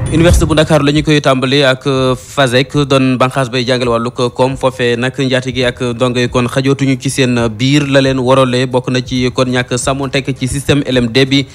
université bu Ndakaaru la ñu koy tàmbali ak FASEG doon banqaas bay jàngale wàllu koom foofee nag njaati gi ak ndongo yi kon xajootuñu ci seen biir la leen warale bokk na ci kon ñàkk sàmmonteek ci système LMD bi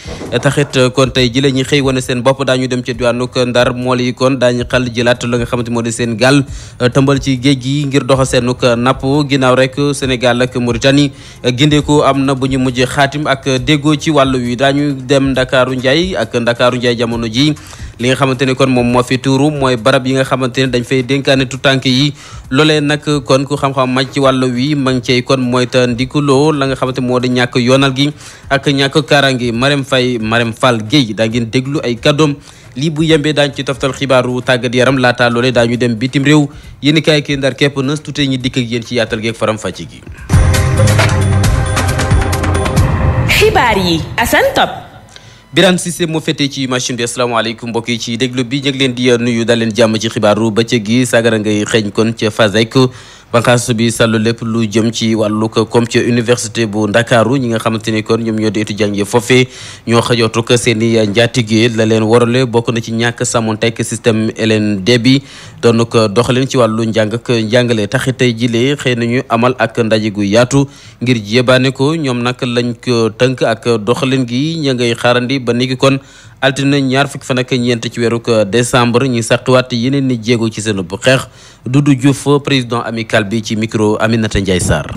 taxit kon tey ji la ñuy xëy wane seen bopp daañu dem ci diwaanuk Ndar mool yi kon daañu xal jëlaat la nga xamante moo di seen gaal tëmbal ci géej gi ngir doxa seenuk napp ginnaaw rek Sénégal ak Mauritanie gindeeku am na bu ñu mujj xaatim ak déggoo ci wàllu wi daañu dem Ndakaaru Njaay ak Ndakaaru Njaay jamono ji li nga xamante ni kon moom moo fi tuuru mooy barab yi nga xamante ne dañ fay dénkaane tutànk yi loolee nag kon ku xam-xam maj ci wàllu wi ma ngi cey kon mooy ta ndikuloo la nga xamante moo di ñàkk yoonal gi ak ñàkk kaaraange Marème Fall Guèye daa ngeen déglu ay kàddoom lii bu yembee daañu ci toftal xibaaru tàggat yaram laata loolee daañu dem bitim réew yéen i kaay kii ndar képp na tuutee ñi dikk ak yéen ci yaatal geeg faram fàcc gi. xibaar yi Assane Top. Birane Cissé moo féetee ci machine bi asalaamaaleykum mbokk yi ci déglu bi ñu ngi leen di nuyu daal leen jàmm ci xibaaru bëccëg gi sagara ngay xeeñ kon ca FASEG banqaas bi sàllu lépp lu jëm ci wàllu comme ci université bu Ndakaaru ñi nga xamante ni kon ñoom ñoo di étudiant yi foofee ñoo xajootu ko seen i njaatige la leen warale bokk na ci ñàkk sàmmonteek système LMD bi doon ko doxalin ci wàllu njàng ak njàngale taxit tey jilee xëy nañu amal ak ndaje gu yaatu ngir jébaane ko ñoom nag lañ ko tënk ak doxalin gi ña ngay xaarandi ba niki kon altine ñaar fukki fan ak ñeent ci weeru décembre ñi saqiwaat yeneen ni jéego ci seen bu xeex Doudou Diouf président amical bi ci micro Aminata Ndiaye Sarr.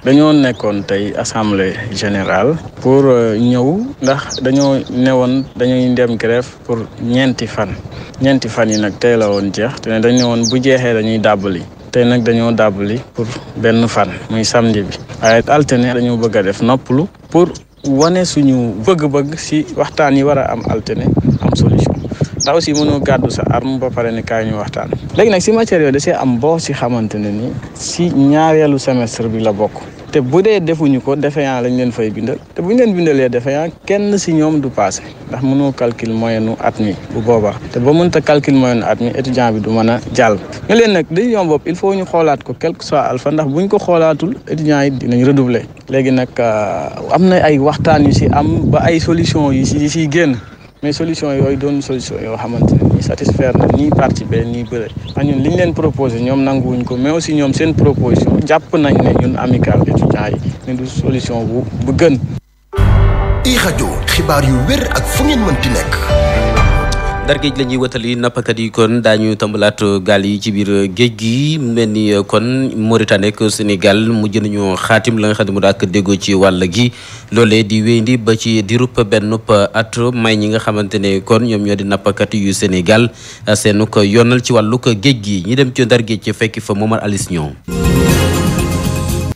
dañoo nekkoon tey assemblée générale pour ñëw ndax dañoo newoon dañuy dem grève pour ñeenti fan yi nag tey la woon jeex te ne dañ ne woon bu jeexee dañuy dàbbali tey nag dañoo dàbbali pour benn fan muy samedi bi waaye altine dañoo bëgg a def noppalu pour wane suñu bëgg-bëgg si waxtaan yi war a am altine am solution ndax aussi mënoo gàddu sa arme ba pare ne kaay ñu waxtaan léegi nag si matière yooyu da see am boo si xamante ne ni si ñaareelu semestre bi la bokk te bu dee defuñu ko défaillant lañ leen fay bindal te bu ñu leen bindalee défaillant kenn si ñoom du passé ndax mënoo calcul moyenne at mi bu boobaa te ba mënta calcul moyenne at mi étudiant bi du mën a jàll ñu leen nag décision boobu il faut ñu xoolaat ko quel que soit alpha ndax buñ ko xoolaatul étudiants yi dinañ redoubler léegi nag am na ay waxtaan yu si am ba ay solution yu siy génn mais solution yooyu doon solution yoo xamante ne ñi satisfaire na ñii parti be ñii bëre ndax ñun li ñu leen proposé ñoom nanguwuñ ko mais aussi ñoom seen proposition jàpp nañ ne ñun amical étudiants yi ne du solution bu gën. iRadio xibaar yu wér ak fu ngeen mënti nekk. Ndar géej la ñuy wëtali nappkat yi kon daañu tàmbalaat gaal yi ci biir géej gi mel ni kon Mauritanie ak Sénégal mujj nañu xaatim la nga xam ne mu daak déggoo ci wàll gi loolee di wéyandi ba ci diirub benn at may ñi nga xamante ne kon ñoom ñoo di nappkat yu Sénégal seenu ko yoonal ci wàllu géej gi ñi dem ci Ndar géej fekki fa Momar Alice Niang.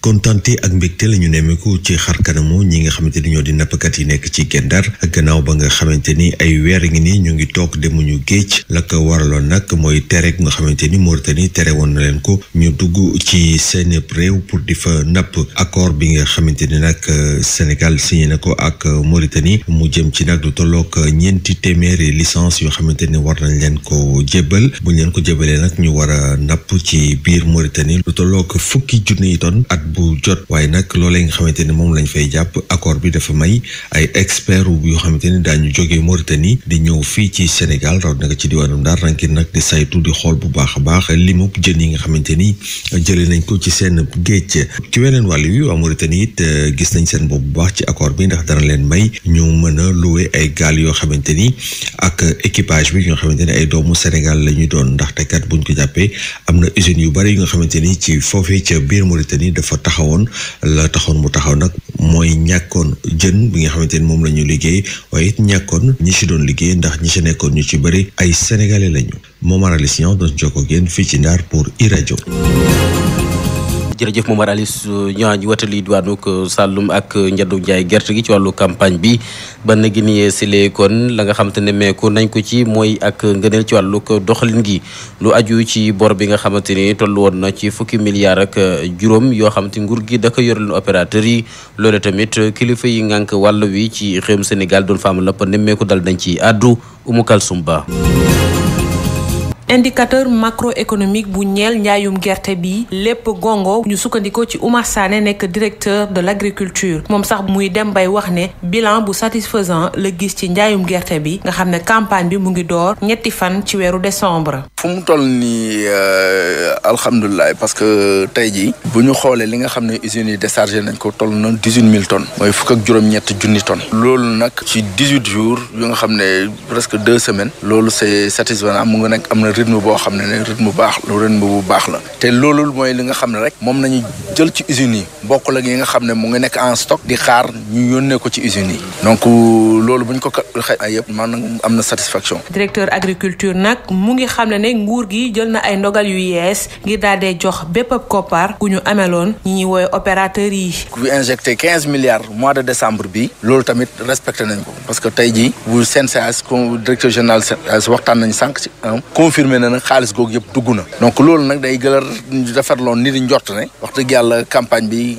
kontante ak mbégte la ñu nemmeeku ci xar kanamu ñi nga xamante ni ñoo di nappkat yi nekk ci Guet Ndar gannaaw ba nga xamante ni ay weer ngi ni ñu ngi toog demuñu géej la ko waraloon nag mooy tere nga xamante ni Mauritanie tere woon na leen ko ñu dugg ci seen réew pour di fa napp accord bi nga xamante ni nag Sénégal signé na ko ak Mauritanie mu jëm ci nag lu tollook 400 licence yoo xamante ni war nañ leen ko jébbal bu ñu leen ko jébbalee nag ñu war a napp ci biir Mauritanie lu tollook 10,000 tonnes at bu jot waaye nag loolee nga xamante ne moom lañ fay jàpp accord bi dafa may ay experts yoo xamante ne daañu jógee Mauritanie di ñëw fii ci Sénégal raw nag ci diwaanu Ndar ngir nag di saytu di xool bu baax a baax limub jën yi nga xamante ni jëlee nañ ko ci seen géej ci weneen wàll wi waa Mauritanie it gis nañ seen bopp bu baax ci accord bi ndax dana leen may ñu mën a louer ay gaal yoo xamante ni ak équipage bi ñoo xamante ne ay doomu Sénégal la ñu doon ndaxte kat buñ ko jàppee am na usines yu bari yu nga xamante ni ci foofee ca biir Mauritanie dafa taxawoon mu taxaw nag mooy ñàkkoon jën bi nga xamante ni moom la ñu liggéey waaye it ñàkkoon ñi ci doon liggéey ndax ñi ci nekkoon ñu ci bëri ay sénégalais lañu Momar Alice Niang doon jokkoo ak yéen fii ci Ndar pour iRadio. jërëjëf Momar Alice Niang ñu watali diwaanuk Saloum ak njëndu njaay gerte gi ci wàllu campagne bi ba nag ni sile kon la nga xamante ne meeku nañ ko ci mooy ak ngëneel ci wàllu doxalin gi lu aju ci bor bi nga xamante ni toll woon na ci 10 milliards ak juróom yoo xamante nguur gi da ko yoral opérateur yi loolu tamit kilifa yi ngànk wàll wi ci réewum Sénégal doon fa am lépp nemmeeku dal nañ ci àddu Umu Kalsum Ba. indicateur macroéconomique bu ñeel njaayum gerte bi lépp gongo ñu sukkandikoo ci Oumar Sané nekk directeur de l'agriculture moom sax muy dem bay wax ne bilan bu satisfaisant la gis ci njaayum gerte bi nga xam ne campagne bi mu ngi door ñetti fan ci weeru décembre. fu mu toll nii alhamdulilah parce que tey jii bu ñu xoolee li nga xam ne usines yi déchargé nañ ko toll na 18000 tonnes mooy fukk ak juróom-ñett junni tonnes loolu nag ci 18 jours yu nga xam ne presque 2 semaines loolu c'est satisfaisant mu ngi nekk am na rythme boo xam ne rythme bu baax la te loolu mooy li nga xam ne rek moom nañu jël ci usines yi bokkul ak yi nga xam ne mu ngi nekk en stock di xaar ñu yónnee ko ci usines yi donc loolu bu ñu ko xëy ay yëpp maanaam am na satisfaction. directeur agriculture nag mu ngi xam ne nguur gi jël na ay ndogal yu yees ngir daal di jox bépp koppar gu ñu ameloon ñi ñuy woowee opérateurs yi. ku injecté 15 milliards mois de décembre bi loolu tamit respecté nañ ko parce que tey jii bu CNCAS directeur général CNCAS waxtaan nañ sànq ci confirmé na nag xaalis googu yëpp dugg na donc loolu nag day gën a defarloon nit ñi njort ne wax dëgg yàlla campagne bi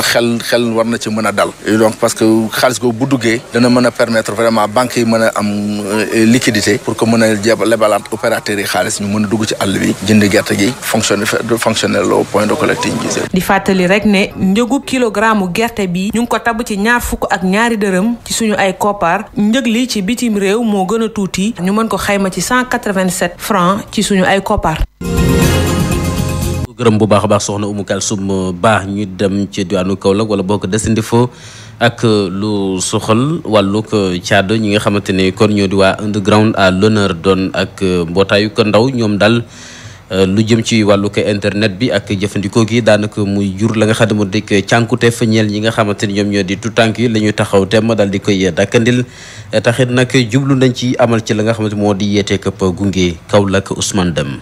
xel war na ci mën a dal donc parce que xaalis googu bu duggee dana mën a permettre vraiment banques yi mën a am liquidité pour que mën a lebalaat opérateurs yi xaalis ñu mën a dugg ci àll bi jënd gerte gi fonctionner au point de collecte yi ñu di fàttali rek ne njëgu kilogramme gerte bi ñu ngi ko tabb ci $22 ci suñu ay koppar njëg li ci bitim réew moo gën a tuuti ñu mën ko xayma ci 187 francs ci suñu ay koppar. gërëm bu baax a baax soxna Oumou Kalsoum baax ñu dem ci diwaanu Kaolack wala boo ko desandi fo ak lu soxal wàllug caado ñi nga xamante ne kon ñoo di waa underground à l'honneur doon ak mbootaayu ko ndaw ñoom daal lu jëm ci wàllug internet bi ak jëfandikoo gi daanaka muy jur la nga xam ne moo di cànkute fa ñeel ñi nga xamante ni ñoom ñoo di tuutànk yi la ñuy taxaw temm daal di koy dakkandil taxit nag jublu nañ ci amal ci la nga xamante moo di yeetee këpp gunge Kaolack Ousmane Dem.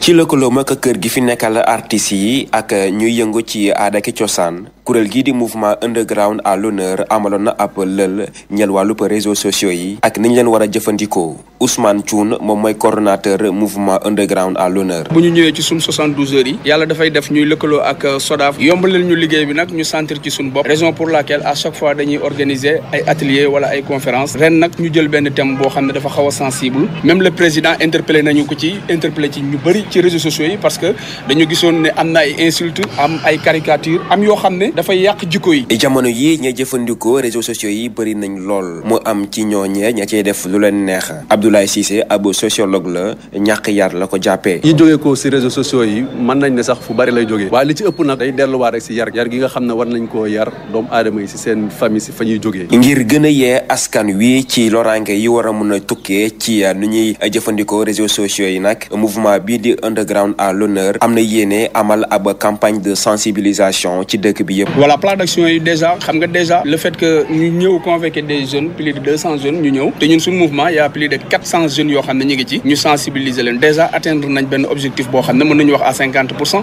ci lëkkaloo mag kër gi fi nekkal artistes yi ak ñuy yëngu ci aada ki cosaan kuréel gii di mouvement underground à l'honneur amaloon na ab lël ñeel wàllub réseaux sociaux yi ak niñ leen war a jëfandikoo Ousmane Thioune moom mooy coordonnateur mouvement underground à l'honneur. bu ñu ñëwee ci suñ 72 heures yi yàlla dafay def ñuy lëkkaloo ak SODAV yombalal ñu liggéey bi nag ñu sentir ci suñ bopp raison pour laquelle à chaque fois dañuy organiser ay ateliers wala ay conférences ren nag ñu jël benn thème boo xam ne dafa xaw a sensible même le président interpellé nañu ko ci interpellé ci ñu bëri ci réseaux sociaux yi parce que dañu gisoon ne am na ay insultes am ay caricatures am yoo xam ne dafay yàq jikko yi. jamono yi ña jëfandikoo réseaux sociaux yi bëri nañ lool mu am ci ñooñee ña cey def lu leen neex Abdoulaye Cissé ab sociologue la ñàkk yar la ko jàppee. yi jógee ko si réseaux sociaux yi mën nañ ne sax fu bari lay jógee waaye li ci ëpp nag day delluwaat rek si yar gi nga xam ne war nañ koo yar doomu aadama yi si seen famille si fa ñuy jógee. ngir gën a yee askan wi ci loraange yi war a mun a tukkee ci nu ñuy jëfandikoo réseaux sociaux yi nag mouvement bii di underground à l'honneur am na yéene amal ab campagne de sensibilisation ci dëkk bi yëpp. voilà plan d'action yi déjà xam nga déjà le fait que ñu ñëw convoquer des jeunes plus de 200 jeunes ñu ñëw te ñun suñu mouvement y a plus de 400 jeunes yoo xam ne ñu ngi ci ñu sensibiliser leen déjà atteindre nañ benn objectif boo xam ne mën nañu wax à 50%.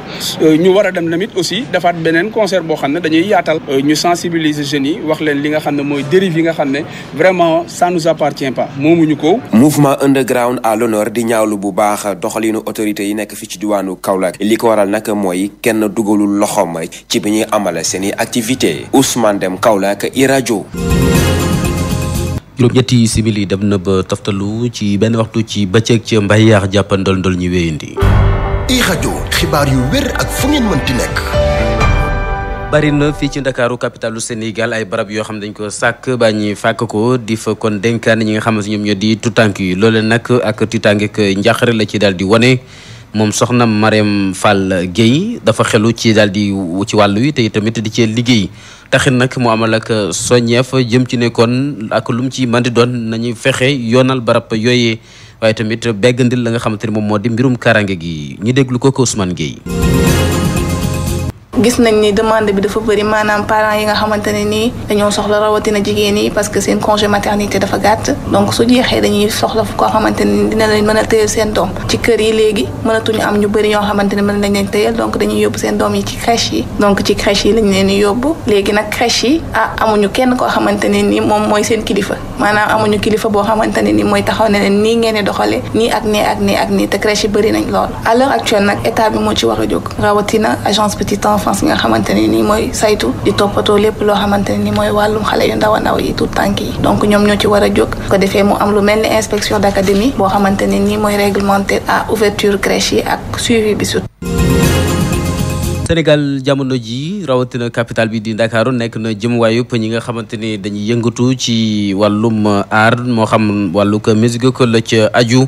ñu war a dem tamit aussi defaat beneen concert boo xam ne dañuy yaatal ñu sensibiliser jeunes yi wax leen li nga xam ne mooy dérive yi nga xam ne vraiment ça nous appartient pas moomuñu ko. mouvement underground à l'honneur di ñaawlu bu baax doxalinu autorités yi nekk fi ci diwaanu Kaolack li ko waral nag mooy kenn dugalul loxoom ci bi ñuy amale seeni activité Ousmane Dem Kaolack iRadio. juróom-ñetti simili dem na ba toftalu ci benn waxtu ci bëccëg ci mbay yaax jàppandol ndol ñu wéyandi. iRadio xibaar yu wér ak fu ngeen mënti nekk. bari na fii ci Ndakaaru capitalu Sénégal ay barab yoo xam ne dañ ko sàkk ba ñuy fàkk ko di fa kon dénkaan ñi nga xam ne ñoom ñoo di tutank yi loole nag ak tutank njàqare la ci daal di wane. moom soxna Marème Fall Guèye dafa xelu ci daal di ci wàllu wi te tamit di cee liggéey taxit nag mu amal ak soññeef jëm ci ne kon ak lu mu ci mën di doon nañu fexe yoonal barab yooyee waaye tamit beggandil la nga xamante ni moom moo di mbirum karange gi ñu déglu ko Ousmane Guèye. gis nañ ni demande bi dafa bëri maanaam parents yi nga xamante ne nii dañoo soxla rawatina jigéen yi parce que seen congé maternité dafa gàtt donc su jeexee dañuy soxla koo xamante ne dina leen mën a tëyal seen doom ci kër yi léegi mënatuñu am ñu bëri ñoo xamante ne mën nañ leen tëyal donc dañuy yóbbu seen doom yi ci crèche yi donc ci crèche yi lañ leen di yóbbu léegi nag crèche yi amuñu kenn koo xamante ne nii moom mooy seen kilifa maanaam amuñu kilifa boo xamante ne ni mooy taxaw ne leen nii ngeen di doxale nii ak nii ak nii ak nii te crèche yi bëri nañ lool. À l'heure actuelle nag état bi moo ci war a jóg rawatina agence petite enfance nga xamante ne nii mooy saytu di toppatoo lépp loo xamante ne ni mooy wàllum xale yu ndaw a ndaw yi tout tànk yi donc ñoom ñoo ci war a jóg ko defee mu am lu mel ni inspection d'académie boo xamante ne ni mooy réglementer à ouverture crèche yi ak suivi bi surtout. Sénégal jamono ji rawatina capital bi di Ndakaaru nekk na jëmuwaayu ñi nga xamante ni dañuy yëngatu ci wàllum art moo xam wàllu ko musique ko la ca aju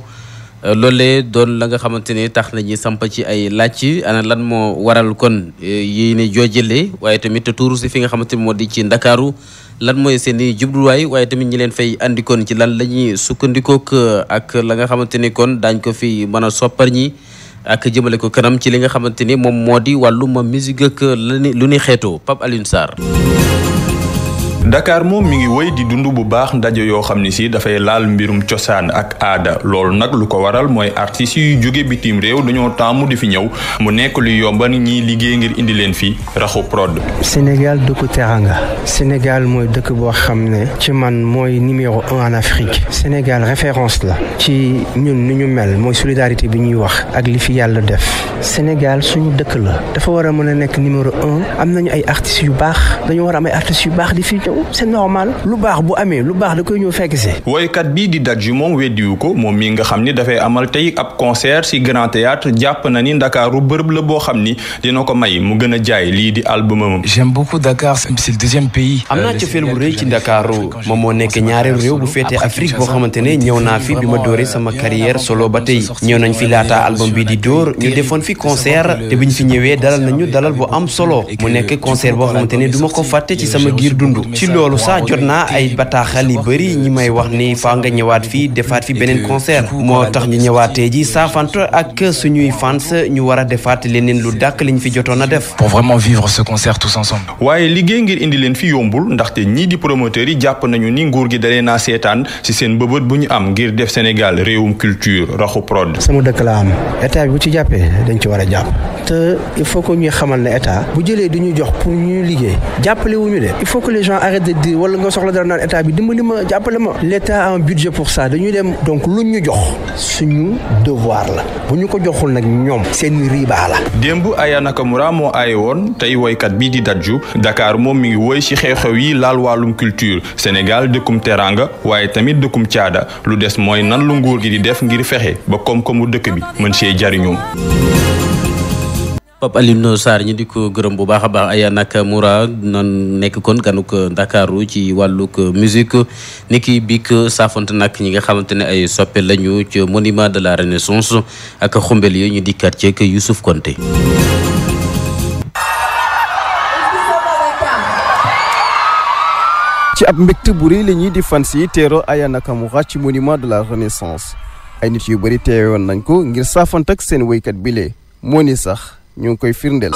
loolee doon la nga xamante ni tax nañu samp ci ay laaj ana lan moo waral kon yi ne joojëlee waaye tamit tuuru si fi nga xamante ni moo di ci Ndakaaru lan mooy seen i jubluwaay waaye tamit ñi leen fay andi kon ci lan la ñuy sukkandikook ak la nga xamante ni kon daañ ko fi mën a soppar ñi ak jëmale ko kanam ci li nga xamante ni moom moo di wàllum musique ak lu ni xeetoo Pape Alioune Sarr. Dakar moom mi ngi woy di dund bu baax ndaje yoo xam ni si dafay laal mbirum cosaan ak aada loolu nag lu ko waral mooy artistes yu jóge bitim réew dañoo taamu di fi ñëw mu nekk lu yomba ni ñiy liggéey ngir indi leen fi Raxu Prod. Sénégal dëkku teranga Sénégal mooy dëkk boo xam ne ci man mooy numéro 1 en Afrique Sénégal référence la ci ñun ni ñu mel mooy solidarité bi ñuy wax ak li fi yàlla def Sénégal suñu dëkk la dafa war a mën a nekk numéro 1 am nañu ay artistes yu baax dañu war a am ay artistes yu baax di fi ñëw c'est normal lu baax bu amee lu baax da koy ñëw fekk si. woykat bii di Dadju moom weddiwu ko moom mi nga xam ni dafay amal tey ab concert ci Grand Théâtre jàpp na ni Ndakaaru bërëb la boo xam ni dina ko may mu gën a jaay lii di albumam. J'aime beaucoup Dakar, c'est le deuxième pays. am naa cofeel bu rëy ci Ndakaaru moom moo nekk ñaareelu réew bu féetee Afrique boo xamante ne ñëw naa fi bi ma dooree sama carrière solo ba tey ñëw nañ fi laata album bi di dóor ñu defoon fi concert te biñ fi ñëwee dalal nañu dalal bu am solo mu nekk concert boo xamante ne duma ko fàtte ci sama giir dund ci loolu sax jot naa ay bataaxal yu bëri ñi may wax ni faa nga ñëwaat fii defaat fi beneen concert moo tax ñu ñëwaatee ji saafante ak suñuy fans ñu war a defaat leneen lu dàkk liñ fi jotoon a def. Pour vraiment vivre ce concert tous ensemble. waaye liggéey ngir indi leen fi yombul ndaxte ñii di promoteurs yi jàpp nañu ni nguur gi dalee naa seetaan ci seen bëbët bu ñu am ngir def Sénégal réewum culture Raxu Prod. sama dëkk la am état bi bu ci jàppee dañ ci war a jàpp te il faut que ñuy xamal ne état bu jëlee du ñu jox pour ñu liggéey jàppale wuñu de il faut que les gens arrêtent de dire wala nga soxla dara naan état bi dimbali ma jàppale ma l'état a un budget pour ça dañuy dem donc lu ñu jox suñu devoir la bu ñu ko joxul nag ñoom seen riba la. démb Aya Nakamura moo aaye woon tey woykat bii di Dadju Dakar moom mi ngi woy ci xew-xew yi laal wàllum culture Sénégal dëkkum teranga waaye tamit dëkkum caada lu des mooy nan lu nguur gi di def ngir fexe ba koom-koomu dëkk bi mën see jariñoo. Pape Alioune Sarr ñi di ko gërëm bu baax a baax Aya Nakamura nan nekk kon ganuk Ndakaaru ci wàllug musique niki biik saafante nag ñi nga xamante ne ay soppe lañu ci monument de la Renaissance ak xumbel yi ñu dikkaat ci Youssouf Konté. ci ab mbégte bu rëy la ñuy di fans yi teero Aya Nakamura ci monument de la Renaissance ay nit yu bëri teewoon nañ ko ngir saafante ak seen woykat bile moo ni sax ñu ngi koy firndeel.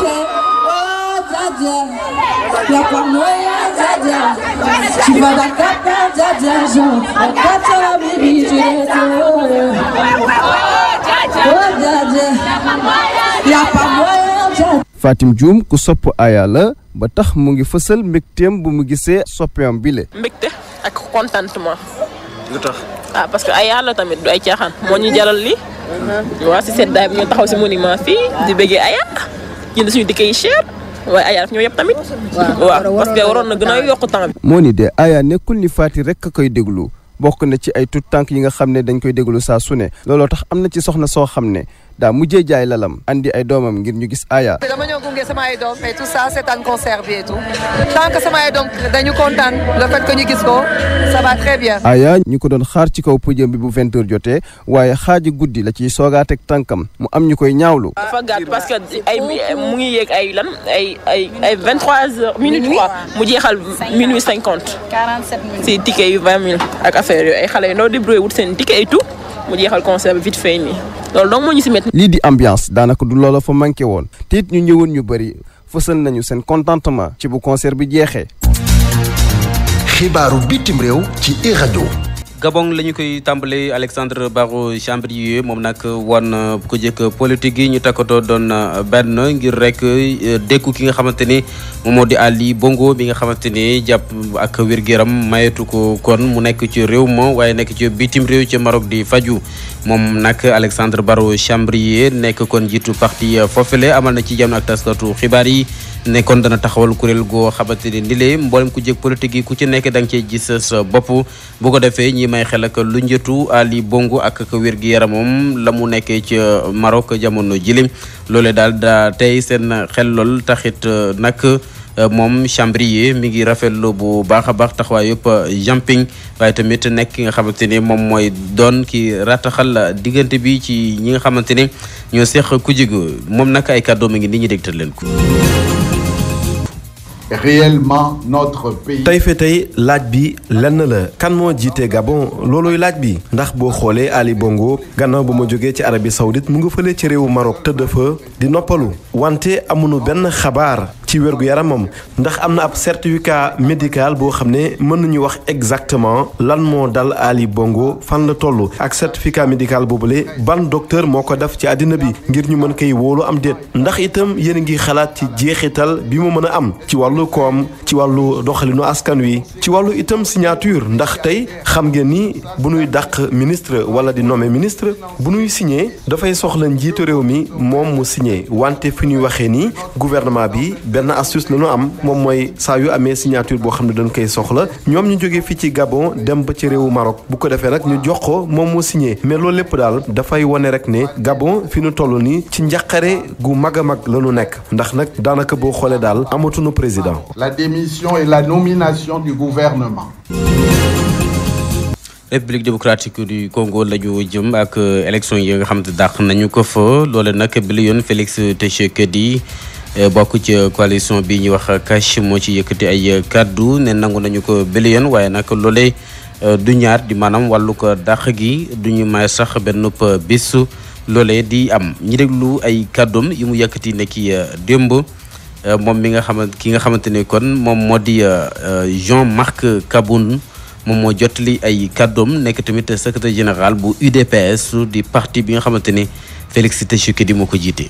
Fatim Dioum ku sopp Aya la ba tax mu ngi fësal mbégteem bu mu gisee soppeem bile. mbégte ak contentement. lu tax. parce que Aya la tamit du ay caaxaan moo ñu jaral li waa si seddaay bi ñu taxaw si monument fii di bëggee Aya jënd suñu dikkee yi cher waaye Aya daf ñoo yëpp tamit. waaw parce que waroon na gën a yokk temps bi. moo ni de Aya nekkul ni Fati rek a koy déglu bokk na ci ay tout tànk yi nga xam ne dañ koy déglu saa su ne looloo tax am na ci soxna soo xam ne daa mujjee jaay lalam andi ay doomam ngir ñu gis Aya. dama ñëw gunge sama ay doom mais tout ça c'est un concert bi et tout tant que sama ay doom dañu kontaan le fait que ñu gis ko ça va très bien. Aya ñu ko doon xaar ci kaw podium bi bu 20h jotee waaye xaaji guddi la ciy soogaateeg tànkam mu am ñu koy ñaawlu. dafa gàtt parce que ay mu ngi yéeg ay lan ay 23h minutes quoi mu jeexal minuit 50. 47 minutes si ticket yu 20 000 ak affaire yooyu ay xale yu ndaw débrouillé wut seen ticket et tout mu jeexal concert bi vite fait nii loolu donc moo ñu si métti. lii di ambiance daanaka du loola fa manqué woon te it ñu ñëwoon ñu bëri fësal nañu seen contentement ci bu concert bi jeexee. xibaaru bitim réew ci iRadio. Gabon la ñu koy tàmbali Alexandre Barro Chambrier moom nag wan ko jëkk politique yi ñu takkatoo doon benn ngir rek dékku ki nga xamante ni moom moo di Ali Bongo bi nga xamante ni jàpp ak wér-gu-yaram mayetu ko kon mu nekk ci réew ma waaye nekk ci bitim réew ci Maroc di faju moom nag Alexandre Barro Chambrier nekk kon jiitu parti foofule amal na ci jamono ak taskatu xibaar yi ne kon dana taxawal kuréel goo xamante ni ndile mboolem ku jëkk politique yi ku ci nekk da nga cee gis sa bopp bu ko defee ñi may xel ak lu njëtu Ali Bongo ak wér-gu-yaramam la mu nekkee ci Maroc jamono jili loole daal daa tey seen xel lool taxit nag moom Chambrier mi ngi rafetlu bu baax a baax taxawaay yëpp jumping waaye tamit nekk ki nga xamante ni moom mooy doon ki rataxal diggante bi ci ñi nga xamante ni ñoo seq ku jigu moom nag ay kàddoom mi ngi nit ñi dégtal leen ko. réellement notre pays. tey fe tey laaj bi lenn la kan moo jiite Gabon looluy laaj bi ndax boo xoolee Ali Bongo gannaaw ba ma jógee ci Arabie Saoudite mu nga fële ci réewu Maroc tëdd fa di noppalu wante amuñu benn xabaar ci wérgu yaramam ndax am na ab certificat médical boo xam ne mën nañu wax exactement lan moo dal Ali Bongo fan la toll ak certificat médical boobule ban docteur moo ko def ci àddina bi ngir ñu mën koy wóolu am déet ndax itam yéen a ngi xalaat ci jeexital bi mu mën a am ci wàllu koom ci wàllu doxalinu askan wi ci wàllu itam signature ndax tey xam ngeen ni bu nuy dàq ministre wala di nommer ministre bu nuy signé dafay soxla njiitu réew mi moom mu signé wante fi ñuy waxee ni gouvernement bi benn astuce la ñu am moom mooy saa yu amee signature boo xam ne dañ koy soxla ñoom ñu jógee fii ci Gabon dem ba ci réewu Maroc bu ko defee nag ñu jox ko moom mu signé mais loolu lépp daal dafay wane rek ne Gabon fi ñu toll nii ci njàqare gu mag a mag la ñu nekk ndax nag daanaka boo xoolee daal amatuñu président. La démission et la nomination du gouvernement. République démocratique du Congo la ñu jëm ak élection yi nga xam ne dàq nañu ko fa loole nag bi la yoon Félix Tshisekedi bokk ci coalition bi ñuy wax cash moo ci yëkkati ay kaddu ne nangu nañu ko bi yoon waaye nag loolee du ñaar di maanaam wàllu ko dàq gi du ñu may sax benn bis loolee di am ñi déglu ay kàddoom yi mu yëkkati ne ki démb. moom mi nga xamante ne kon moom moo di Jean-Marc Kaboun moom moo jotali ay kàddoom nekk tamit secrétaire général bu UDPS di parti bi nga xamante ne Félix Tshisekedi moo ko jiite.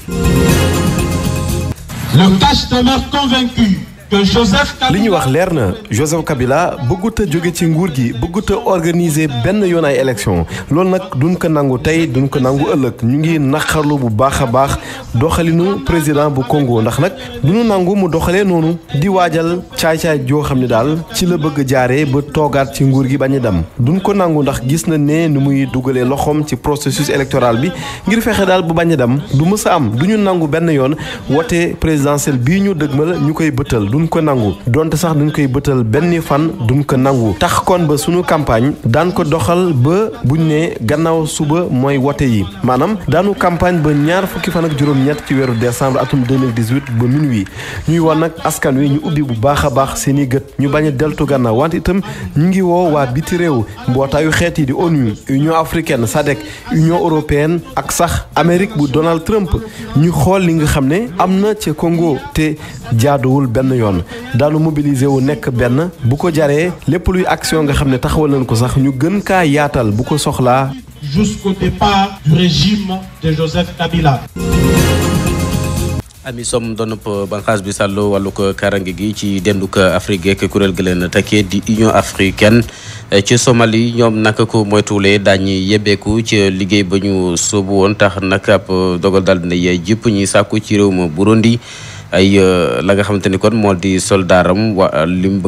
Le cash demeure convaincu que Joseph Kabila li ñu wax leer na Joseph Kabila bëggut a jóge ci nguur gi bëggut a organiser benn yoon ay élection loolu nag duñ ko nangu tey duñ ko nangu ëllëg ñu ngi naqarlu bu baax a baax doxalinu président bu Congo ndax nag duñu nangu mu doxalee noonu di waajal caay-caay joo xam ne daal ci la bëgg jaaree ba toogaat ci nguur gi bañ a dem duñ ko nangu ndax gis na ne nu muy dugalee loxoom ci processus électoral bi ngir fexe daal bu bañ a dem du mës a am duñu nangu benn yoon wote présidentiel bii ñu dëgmal ñu koy bëttal duñ ko nangu donte sax duñ koy bëtal benn fan duñ ko nangu tax kon ba sunu campagne daan ko doxal ba buñ ne gannaaw suba mooy wote yi maanaam daanu campagne ba ñaar fukki fan ak juróom-ñett ci weeru décembre atum 2018 ba minuit ñuy woon nag askan wi ñu ubbi bu baax a baax seen i gët ñu bañ a deltu gannaaw wante itam ñu ngi woo waa biti réew mbootaayu xeet yi di ONU Union africaine SADC Union européenne ak sax Amérique bu Donald Trump ñu xool li nga xam ne am na ca Congo te jaaduwul benn yoon daanu mobiliser wu nekk benn bu ko jaree lépp luy action nga xam ne taxawal nañ ko sax ñu gën kaa yaatal bu ko soxlaa. Jusqu'au départ du régime de Joseph Kabila. Ami Som doon banqaas bi sàllu wàllu ko karange gi ci denduk Afrique ak kuréel gi leen takkee di Union africaine ci Somalie ñoom naka ko moytuwulee daañu yebbeeku ci liggéey ba ñu sóobu woon tax nag ab dogal daal dina jëpp ñi sàkku ci réew ma Burundi ay la nga xamante ni kon moo di soldaaram lim ba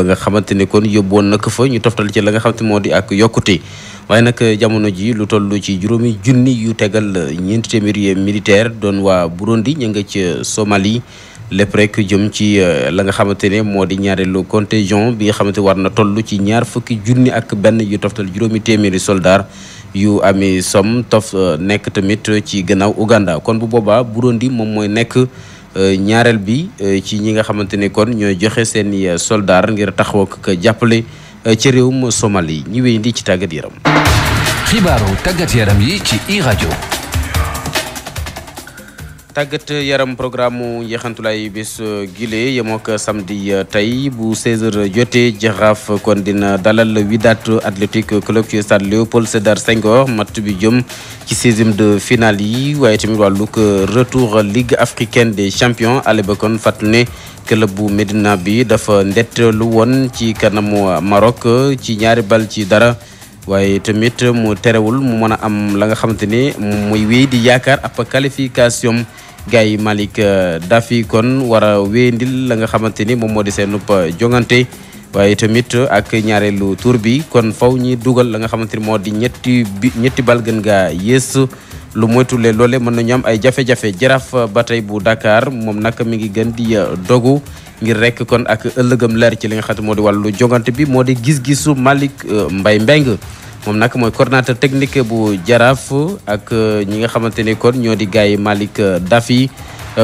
nga xamante ni kon yóbbuwoon na ko fa ñu toftal ci la nga xamante moo di ak yokkute waaye nag jamono ji lu toll ci juróomi junni yu tegal ñeenti téeméeri militaire doon waa Burundi ñu nga ci Somalie lépp rek jëm ci la nga xamante ne moo di ñaareelu contingent bi nga xamante war na toll ci ñaar fukki junni ak benn yu toftal juróomi téeméeri soldat yu Ami Som nekk tamit ci gannaaw Uganda kon bu boobaa Burundi moom mooy nekk ñaareel bi ci ñi nga xamante ne kon ñooy joxe seeni soldat ngir taxaw ak jàppale ci réewum Somalie ñu wéy ndi ci tàggat yaram. xibaaru tàggat yaram yi ci iRadio. tàggat yaram programme mu njeexantulaay bis gile yemook samedi tey bu 16h jotee Jaraaf kon dina dalal Wydad Athletic Club ci stade Léopold Sédar Senghor match bi jëm ci 16e de finale yi waaye tamit wàllug retour Ligue africaine des champions ale ba kon fàttali ne club bu Médina bi dafa ndetteelu woon ci kanamu Maroc ci 2-0 waaye tamit mu terewul mu mën a am la nga xamante ne muy wéy di yaakaar ab qualification gars yi Malick Daffy kon war a wéyandil la nga xamante ni moom moo di seen jongante waaye tamit ak ñaareelu tour bi kon faw ñi dugal la nga xamante ni moo di ñetti bal gën gaa yées lu moytulee loole mën nañu am ay jafe-jafe. Jaraaf ba tey bu Dakar moom nag mi ngi gën di dogu ngir rek kon ak ëllëgam leer ci li nga xam ne moo di wàllu jongante bi moo di gis-gisu Malick Mbaye Mbeng moom nag mooy coordinateur technique bu Jaraaf ak ñi nga xamante ni kon ñoo di gars yi Malick Daffy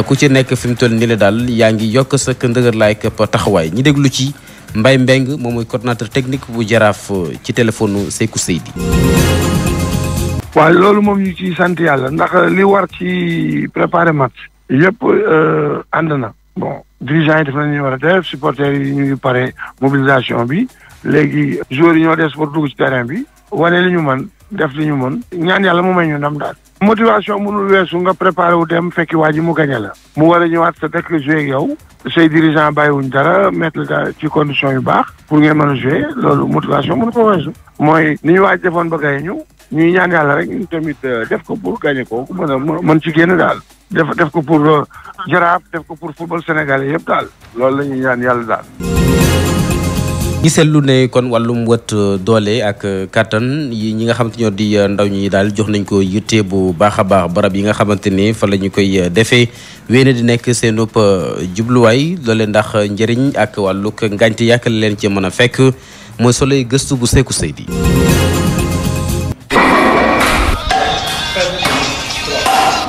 ku ci nekk fi mu toll nii la daal yaa ngi yokk sa ndëgër laay këpp taxawaay ñi déglu ci Mbaye Mbeng moom mooy coordinateur technique bu Jaraaf ci téléphone Sékou Seydi. waaw loolu moom ñu ciy sant yàlla ndax li war ci préparer match yëpp ànd na bon dirigeants yi def nañu war a def supporters yi ñu ngi pare mobilisation bi léegi joueurs yi ñoo des pour dugg ci terrain bi wane li ñu mën def li ñu mën ñaan yàlla mu may ñu ndam daal. motivation mënul weesu nga préparé wu dem fekki waa ji mu gañe la mu war a ñëwaat sa dëkk jouer ak yow say dirigeant bàyyiwuñ dara mettre la ci condition yu baax pour ngeen mën a jouer loolu motivation mënu ko weesu mooy ni ñu waaj defoon ba gañe ñu ñuy ñaan yàlla rek ñu tamit def ko pour gagner ko mën ci génn daal def ko pour Jaraaf def ko pour football sénégalais yëpp daal loolu la ñuy ñaan yàlla daal. giselu ne kon wàllum wët doole ak kattan yi ñi nga xamante ñoo di ndaw ñi daal jox nañ ko yitte bu baax a baax barab yi nga xamante ne fa la ñu koy defee wéene di nekk seen ëpp jubluwaay loole ndax njëriñ ak wàllug ngànte yàq leen ci mën a fekk mooy soloy gëstu bu Sékou Seydi.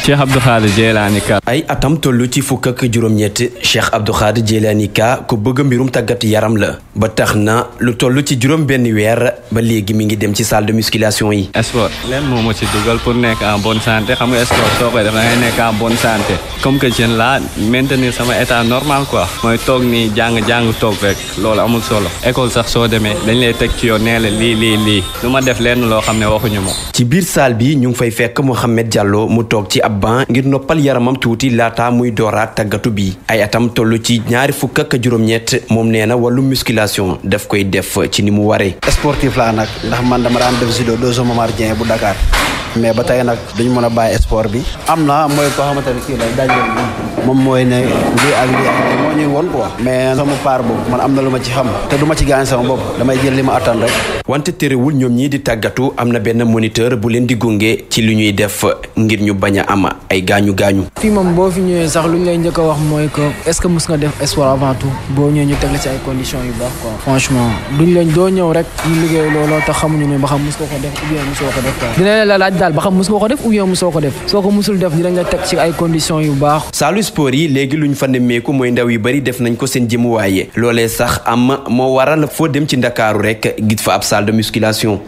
Cheikh Abdou Khadir Jeylani Ka. ay atam toll ci fukk ak juróom-ñett Cheikh Abdou Khadir Jeylani Ka ku bëgg mbirum tàggat yaram la ba tax na lu toll ci juróom benn weer ba léegi mi ngi dem ci salle de musculation yi. sport leen moo ma ci dugal pour nekk en bonne santé xam nga sport soo koy def da ngay nekk en bonne santé comme que jeune la maintenir sama état normal quoi mooy toog nii jàng toog rek loolu amul solo école sax soo demee dañ lay teg ci yoon nee la lii lu ma def lenn loo xam ne waxuñu ma. ci biir salle bi ñu ngi fay fekk Mouhamed Diallo mu toog ci ban ngir noppal yaramam tuuti laata muy dooraat tàggatu bi ay atam toll ci 27 moom nee na wàllu musculation daf koy def ci ni mu waree. sportif laa nag ndax man dama daan def judo doo Momar Dieng bu Dakar mais ba tey nag duñu mën a bàyyi sport bi am na mooy koo xamante ne kii la daajal moom mooy ne lii ak moo ñuy woon quoi mais sama part boobu man am na lu ma ci xam te du ma ci gaañ sama bopp damay jël li ma attan rek. wante terewul ñoom ñii di tàggatu am na benn moniteur bu leen di gunge ci li ñuy def ngir ñu bañ a am ay gaañu. fii moom boo fi ñëwee sax lu ñu lay njëkk a wax mooy que est-ce que mus nga def sport avant tout boo ñëwee ñu teg la ci ay conditions yu baax quoi. franchement duñ leen doo ñëw rek ñu liggéey looloo tax xamuñu ne ba xam mus nga ko def ou bien musoo ko def quoi. dina la laaj daal ba xam mus nga ko def ou bien musoo ko def soo ko musul def dinañ la teg ci ay conditions yu baax. saalu sport yi léegi luñ fa nemmeeku mooy ndaw yu bari def nañ ko seen jëmuwaaye loolee sax am moo waral foo dem ci Ndakaaru rek gis fa ab salle de musculation.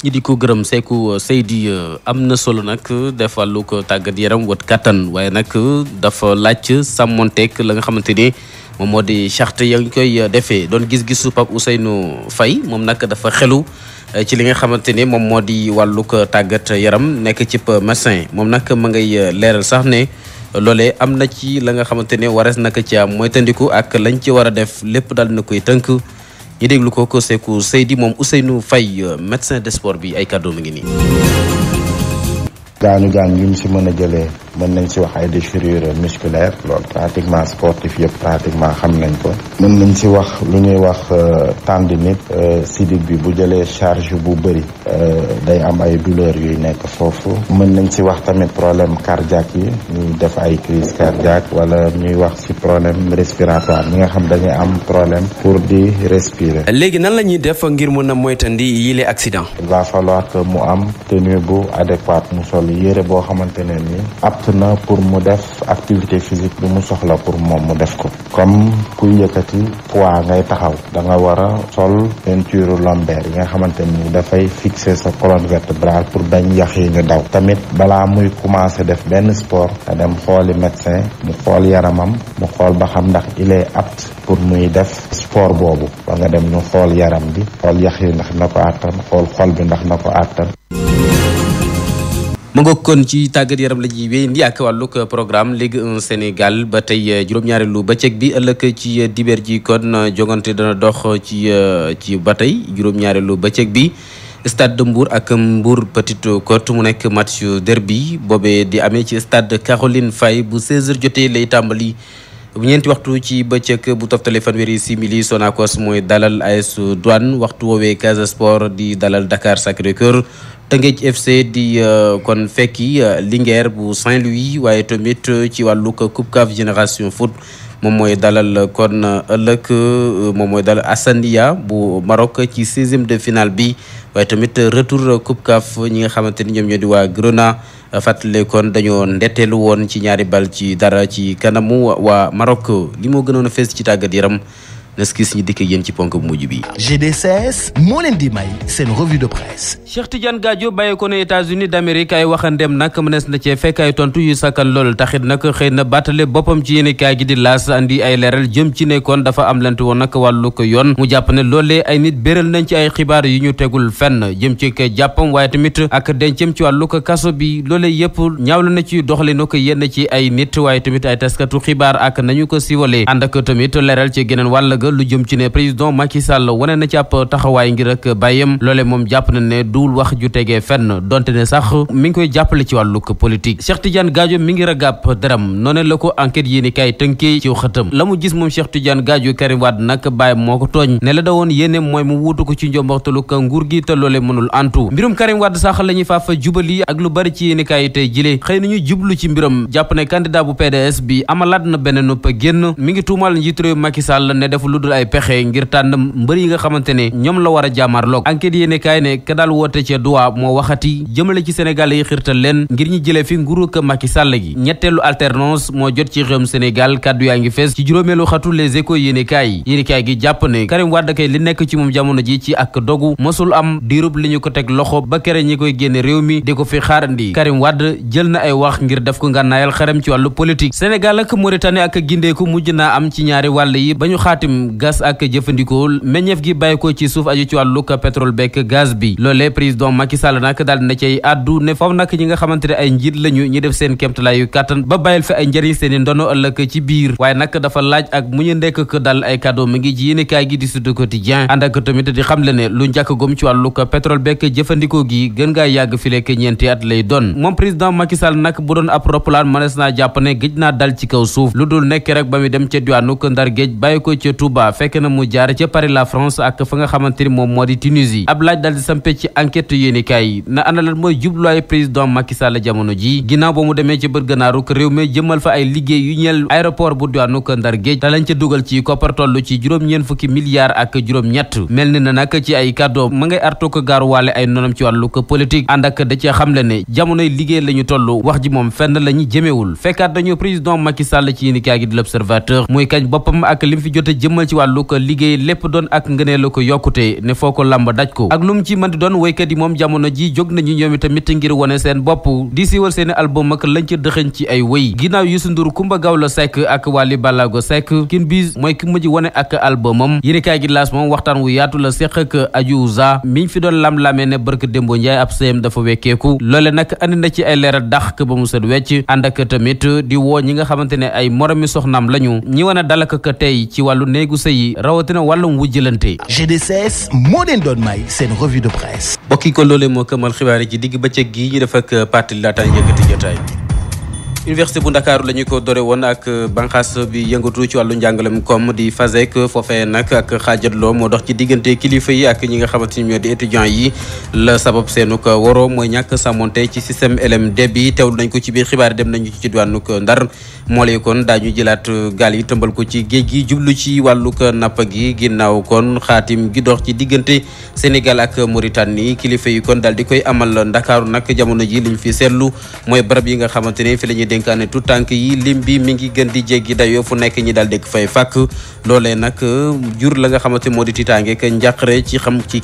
ñi di ko gërëm Sékou Seydi am na solo nag def wàllu ko tàggat yaram wat kattan waaye nag dafa laaj sàmmonteeg la nga xamante ni moom moo di charte ya ngi koy defee doon gis-gisu Pape Ousseynou Faye moom nag dafa xelu ci li nga xamante ni moom moo di wàllu ko tàggat yaram nekk ci médecin moom nag ma ngay leeral sax ne loolee am na ci la nga xamante ne warees naka ci am mooy tandiku ak lañ ci war a def lépp daal na koy tënk ñu déglu ko Sékou Seydi moom Ousseynou Faye médecin de sport bi ay kàddu mi ngi nii. gaañu yi ñu si mën a jëlee mën nañ si wax ay déchirure musculaire loolu pratiquement sportif yëpp pratiquement xam nañ ko mën nañ si wax lu ñuy wax tendinite sidit bi bu jëlee charge bu bëri day am ay douleur yuy nekk foofu mën nañ si wax tamit problème cardiaque yi ñuy def ay crise cardiaque wala ñuy wax si problème respiratoire ñi nga xam dañuy am problème pour di respirer. léegi nan la ñuy def ngir mën a moytandi yile accident. il va falloir que mu am tenue bu adéquate mu sol yére boo xamante ne ni apte apte na pour mu def activité physique bi mu soxla pour moom mu def ko comme kuy yëkkati poids ngay taxaw da nga war a sol ceinture lombaire yi nga xamante ni dafay fixer sa colonne vertébrale pour bañ yax yi ñu daw. tamit balaa muy commencer def benn sport nga dem xooli médecin mu xool yaramam mu xool ba xam ndax il est apte pour muy def sport boobu ba nga dem ñu xool yaram bi xool yax yi ndax na ko àttan xool xol bi ndax na ko àttan. mu nga kon ci tàggat yaram la ñuy wéy ndi ak wàllug programme Ligue 1 Sénégal ba tey juróom-ñaareelu bëccëg bi ëllëg ci dibeer ji kon jogante dana dox ci ba tey juróom-ñaareelu bëccëg bi stade de Mbour ak Mbour Petite Côte mu nekk match derby boobee di amee ci stade Caroline Faye bu 16h jotee lay tàmbali bu ñeenti waxtu ci bëccëg bu toftale fanweeri simili Sonacos mooy dalal AS Douane waxtu woowee Casa Sport di dalal Dakar Sacré-Cœur Teungueth FC di kon fekki Linguère bu Saint-Louis waaye tamit ci wàllu Coupe CAF Génération Foot moom mooy dalal kon ëllëg moom mooy dalal Assandia bu Maroc ci 16e de finale bi waaye tamit retour Coupe CAF ñi nga xamante ni ñoom ñoo di waa Grenat fàttale kon dañoo ndetteelu woon ci ñaari bal ci dara ci kanamu waa Maroc li moo gënoon a fees ci tàggat yaram nes ki suñu dikk yéen ci ponk bu mujj bi. GDCS moo leen di may seen revue de presse. Cheikh Tidiane Gadio bàyyi ko ne États-Unis d'Amérique ay waxandem nag mënees na cee fekk ay tontu yu sakkan lool taxit nag xëy na battale boppam ci yéen kaay gi di laas andi ay leeral jëm ci ne kon dafa am lante woon nag wàllu ko yoon mu jàpp ne loolee ay nit béral nañ ci ay xibaar yu ñu tegul fenn jëm ci ko jàppam waaye tamit ak dencam ci wàllu ko kaso bi loolee yëpp ñaawlu na ci doxalinu ko yenn ci ay nit waaye tamit ay taskatu xibaar ak nañu ko siwalee ànd ak tamit leeral ci geneen wàll lu jëm ci ne président Macky Sall wane na ci ab taxawaay ngir ak bàyyam loole moom jàpp na ne duul wax ju tegee fenn donte ne sax mi ngi koy jàppale ci wàllug politique Cheikh Tidiane Gadio mi ngi ragab daram noone la ko enquête yéeni kay tënkee ci xëtam la mu gis moom Cheikh Tidiane Gadio Karim Wade nag bàyyam moo ko tooñ ne la da woon yéene mooy mu wuutu ko ci njombaxtaluk nguur gi te loole mënul antu mbirum Karim Wade sax la ñuy faafa jubali ak lu bari ci yéeni kay tey jile xëy nañu jublu ci mbiram jàpp ne candidat bu PDS bi amalaat na benn nopp génn mi ngi tuumal njiitu réew Macky Sall ne def lu dul ay pexe ngir tànn mbër yi nga xamante ne ñoom la war a jàmmarloog enquête yéene kaay ne ka daal woote ca duwaa moo waxati jëmale ci Sénégal yi xirtal leen ngir ñu jëlee fi nguuru ko Macky Sall gi ñetteelu alternance moo jot ci réewum Sénégal kaddu yaa ngi fees ci juróomeelu xatu les échos yéene kaay gi jàpp ne Karim Wade kay li nekk ci moom jamono ji ci ak dogu mosul am diirub li ñu ko teg loxo ba kere ñi koy génne réew mi di ko fi xaarandi Karim Wade jël na ay wax ngir def ko ngànnaayal xaram ci wàllu politique Sénégal ak Mauritanie ak gindeeku mujj naa am ci ñaari wàll yi ba ñu xaatim gas ak jëfandikoo meññeef gi bàyyi ko ci suuf aju ci wàllu pétrole beek gaz bi loolee président Macky Sall nag daal dina cay addu ne foofu nag ñi nga xamante ne ay njiit lañu ñi def seen kéemtalaayu kàttan ba bàyyil fi ay njëriñ seen i ndono ëllëg ci biir waaye nag dafa laaj ak mu ñu ndekk ko dal ay cadeau mi ngi ci yéenekaay gi di Sud Quotidien ànd ak tamit di xamle ne lu njëkk gom ci wàllu pétrole beek jëfandikoo gi gën ngaa yàgg fi lekk ñeenti at lay doon moom président Macky Sall nag bu doon ab roppalaan mënees naa jàpp ne géej naa dal ci kaw suuf lu dul nekk rek ba mu dem ca diwaanu Ndar géej bàyyi ko ca Touba fekk na mu jaar ca Paris la France ak fa nga xamante ni moom moo di Tunisie ab laaj daal di sampe ci enquête yéenekaay na ana lan mooy jubluwaay président Macky Sall jamono ji ginnaaw ba mu demee ci bët gànnaaru réew mi jëmal fa ay liggéey yu ñeel aéroport bu diwaanu Ndar géej te lañ ca dugal ci koppar toll ci juróom-ñeent fukki milliards ak juróom-ñett mel ni na nag ci ay kàddoom ma ngay artu ko gaaruwaale ay nonam ci wàllu ko politique ànd ak da cee xamle ne jamonoy liggéey la ñu toll wax ji moom fenn la ñu jëmewul fekkaat dañu président Macky Sall ci yéenekaay gi di l'Observateur muy kañ boppam ak lim fi jot a jëmal ci wàllu ko liggéey lépp doon ak ngënee la ko yokkute ne foo ko làmb daj ko ak lu mu ci mën di doon woykat yi moom jamono ji jóg nañu ñoom itamit ngir wone seen bopp di siiwal seeni album ak lañ ca dëxëñ ci ay wëy ginnaaw Youssou Ndour Coumba Gawlo Seck ak Wally Ballago Seck kin bis mooy ki mujj wone ak albumam yéenekaay gi laas moom waxtaan wu yaatu la seq ak Adiouza miñ fi doon lam-lamee ne barke Dembo Ndiaye ab sëyam dafa wekkeeku loole nag andi na ci ay leeral dax ba mu set wecc ànd ak tamit di woo ñi nga xamante ne ay moromi soxnaam lañu ñi wane dalaka ka tey ci wàllu néegu sëy rawatina wàllum wujjalante GDCS moo leen doon may seen revue de presse. bokki ko loolee moo këmal xibaar yi ci digg bëccëg gi ñu def ak parti laataan yëkkati jotaay université bu Ndakaaru la ñu ko dore woon ak banqaas bi yëngatu ci wàllu njàngalem comme di FASEC foofee nag ak xaajatloo moo dox ci diggante kilifa yi ak ñi nga xamante ni ñoo di étudiants yi la sabab seenu ko waroo mooy ñàkk sàmmonte ci système LMD bi teewlu nañ ko ci biir xibaar dem nañu ci diwaanu Ndar moolee kon daañu jëlaat gaal yi tëmbal ko ci géej gi jublu ci wàllug napp gi ginnaaw kon xaatim gi dox ci diggante Sénégal ak Mauritanie kilifa yi kon daal di koy amal Ndakaaru nag jamono ji liñ fi seetlu mooy barab yi nga xamante ne fi la ñuy dénkaane tout tànk yi lim bi mi ngi gën di jéggi dayoo fu nekk ñi daal di fay fàkk loolee nag jur la nga xamante moo di tiitaange ak njàqare ci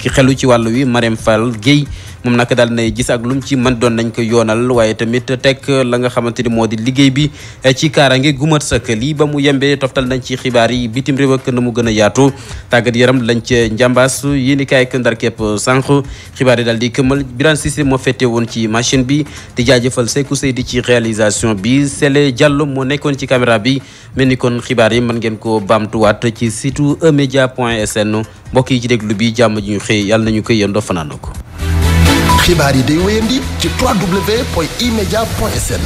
xelu ci wàllu wi Marème Fall Guèye moom nag daal nay gis ak lum ci mën doon nañ ko yoonal waaye tamit teg la nga xamante ni moo di liggéey bi ci kaaraange gumat sëkk lii ba mu yembee toftal nañ ci xibaar yi bitim réew ak na mu gën a yaatu tàggat yaram lañ ca njàmbaas yéeni kaay ak ndar képp sànq xibaar yi daal di këmal Birane Cissé moo fette woon ci machine bi di jaajëfal Sekou Seydi ci réalisation bi Sele Diallo moo nekkoon ci caméra bi mel ni kon xibaar yi mën ngeen ko baamtuwaat ci site emedia.sn mbokk yi ci déglu bi jàmm ji ñu xëy yàlla nañu koy yëndoo fanaanoo ko xibaar yi day wéyandi ci www.emedia.sn